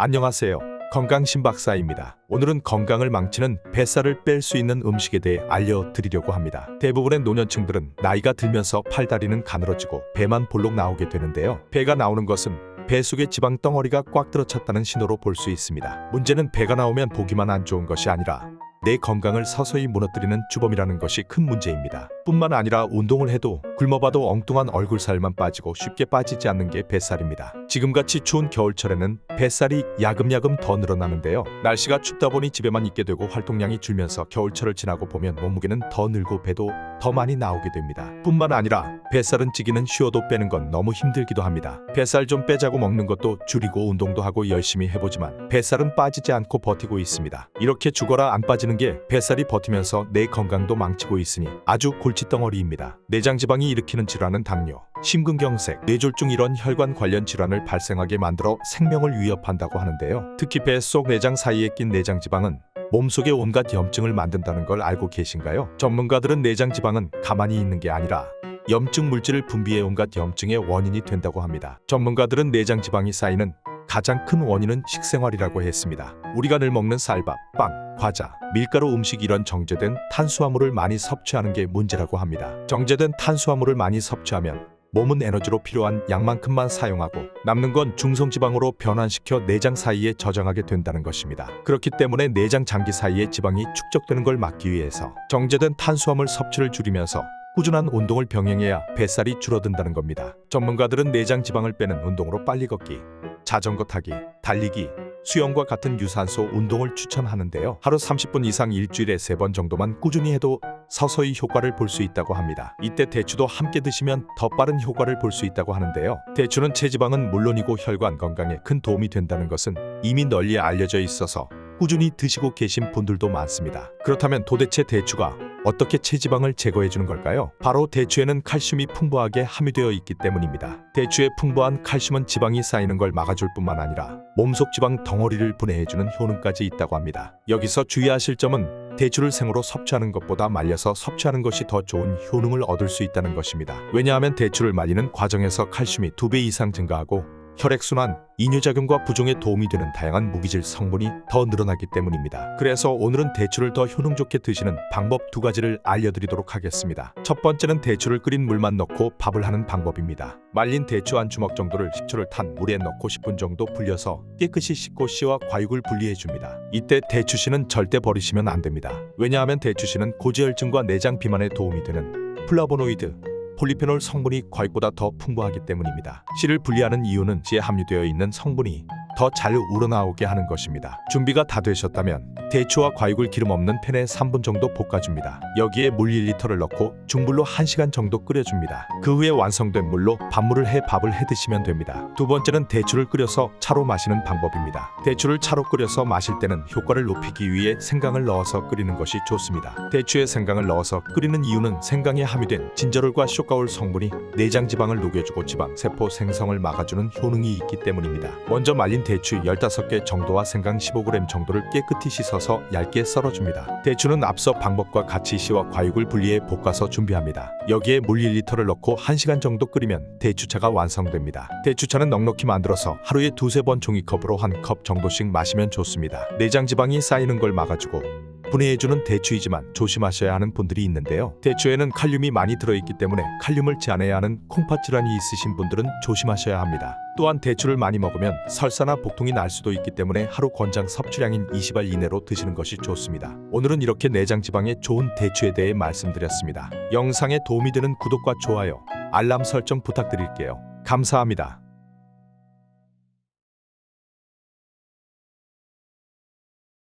안녕하세요. 건강신박사입니다. 오늘은 건강을 망치는 뱃살을 뺄 수 있는 음식에 대해 알려드리려고 합니다. 대부분의 노년층들은 나이가 들면서 팔다리는 가늘어지고 배만 볼록 나오게 되는데요. 배가 나오는 것은 배 속에 지방 덩어리가 꽉 들어찼다는 신호로 볼 수 있습니다. 문제는 배가 나오면 보기만 안 좋은 것이 아니라 내 건강을 서서히 무너뜨리는 주범이라는 것이 큰 문제입니다. 뿐만 아니라 운동을 해도 굶어봐도 엉뚱한 얼굴살만 빠지고 쉽게 빠지지 않는 게 뱃살입니다. 지금같이 추운 겨울철에는 뱃살이 야금야금 더 늘어나는데요. 날씨가 춥다 보니 집에만 있게 되고 활동량이 줄면서 겨울철을 지나고 보면 몸무게는 더 늘고 배도 더 많이 나오게 됩니다. 뿐만 아니라 뱃살은 찌기는 쉬어도 빼는 건 너무 힘들기도 합니다. 뱃살 좀 빼자고 먹는 것도 줄이고 운동도 하고 열심히 해보지만 뱃살은 빠지지 않고 버티고 있습니다. 이렇게 죽어라 안 빠지는 게 뱃살이 버티면서 내 건강도 망치고 있으니 아주 골칫덩어리입니다. 내장지방이 일으키는 질환은 당뇨, 심근경색, 뇌졸중 이런 혈관 관련 질환을 발생하게 만들어 생명을 위협한다고 하는데요. 특히 배 속 내장 사이에 낀 내장지방은 몸속에 온갖 염증을 만든다는 걸 알고 계신가요? 전문가들은 내장지방은 가만히 있는 게 아니라 염증 물질을 분비해 온갖 염증의 원인이 된다고 합니다. 전문가들은 내장지방이 쌓이는 가장 큰 원인은 식생활이라고 했습니다. 우리가 늘 먹는 쌀밥, 빵, 과자, 밀가루 음식 이런 정제된 탄수화물을 많이 섭취하는 게 문제라고 합니다. 정제된 탄수화물을 많이 섭취하면 몸은 에너지로 필요한 양만큼만 사용하고 남는 건 중성지방으로 변환시켜 내장 사이에 저장하게 된다는 것입니다. 그렇기 때문에 내장 장기 사이에 지방이 축적되는 걸 막기 위해서 정제된 탄수화물 섭취를 줄이면서 꾸준한 운동을 병행해야 뱃살이 줄어든다는 겁니다. 전문가들은 내장 지방을 빼는 운동으로 빨리 걷기, 자전거 타기, 달리기, 수영과 같은 유산소 운동을 추천하는데요. 하루 30분 이상 일주일에 3번 정도만 꾸준히 해도 서서히 효과를 볼 수 있다고 합니다. 이때 대추도 함께 드시면 더 빠른 효과를 볼 수 있다고 하는데요. 대추는 체지방은 물론이고 혈관 건강에 큰 도움이 된다는 것은 이미 널리 알려져 있어서 꾸준히 드시고 계신 분들도 많습니다. 그렇다면 도대체 대추가 어떻게 체지방을 제거해주는 걸까요? 바로 대추에는 칼슘이 풍부하게 함유되어 있기 때문입니다. 대추의 풍부한 칼슘은 지방이 쌓이는 걸 막아줄 뿐만 아니라 몸속 지방 덩어리를 분해해주는 효능까지 있다고 합니다. 여기서 주의하실 점은 대추를 생으로 섭취하는 것보다 말려서 섭취하는 것이 더 좋은 효능을 얻을 수 있다는 것입니다. 왜냐하면 대추를 말리는 과정에서 칼슘이 2배 이상 증가하고 혈액순환, 이뇨작용과 부종에 도움이 되는 다양한 무기질 성분이 더 늘어나기 때문입니다. 그래서 오늘은 대추를 더 효능 좋게 드시는 방법 2가지를 알려드리도록 하겠습니다. 첫 번째는 대추를 끓인 물만 넣고 밥을 하는 방법입니다. 말린 대추 한 주먹 정도를 식초를 탄 물에 넣고 10분 정도 불려서 깨끗이 씻고 씨와 과육을 분리해줍니다. 이때 대추씨는 절대 버리시면 안 됩니다. 왜냐하면 대추씨는 고지혈증과 내장 비만에 도움이 되는 플라보노이드, 폴리페놀 성분이 과육보다 더 풍부하기 때문입니다. 씨를 분리하는 이유는 씨에 함유되어 있는 성분이 더 잘 우러나오게 하는 것입니다. 준비가 다 되셨다면 대추와 과육을 기름 없는 팬에 3분 정도 볶아줍니다. 여기에 물 1리터를 넣고 중불로 1시간 정도 끓여줍니다. 그 후에 완성된 물로 밥물을 해 밥을 해 드시면 됩니다. 두 번째는 대추를 끓여서 차로 마시는 방법입니다. 대추를 차로 끓여서 마실 때는 효과를 높이기 위해 생강을 넣어서 끓이는 것이 좋습니다. 대추에 생강을 넣어서 끓이는 이유는 생강에 함유된 진저롤과 쇼가올 성분이 내장 지방을 녹여주고 지방 세포 생성을 막아주는 효능이 있기 때문입니다. 먼저 말린 대추 15개 정도와 생강 15g 정도를 깨끗이 씻어서 얇게 썰어줍니다. 대추는 앞서 방법과 같이 씨와 과육을 분리해 볶아서 준비합니다. 여기에 물 1리터를 넣고 1시간 정도 끓이면 대추차가 완성됩니다. 대추차는 넉넉히 만들어서 하루에 2-3번 종이컵으로 1컵 정도씩 마시면 좋습니다. 내장 지방이 쌓이는 걸 막아주고 분해해주는 대추이지만 조심하셔야 하는 분들이 있는데요. 대추에는 칼륨이 많이 들어있기 때문에 칼륨을 제한해야 하는 콩팥 질환이 있으신 분들은 조심하셔야 합니다. 또한 대추를 많이 먹으면 설사나 복통이 날 수도 있기 때문에 하루 권장 섭취량인 20알 이내로 드시는 것이 좋습니다. 오늘은 이렇게 내장 지방에 좋은 대추에 대해 말씀드렸습니다. 영상에 도움이 되는 구독과 좋아요, 알람 설정 부탁드릴게요. 감사합니다.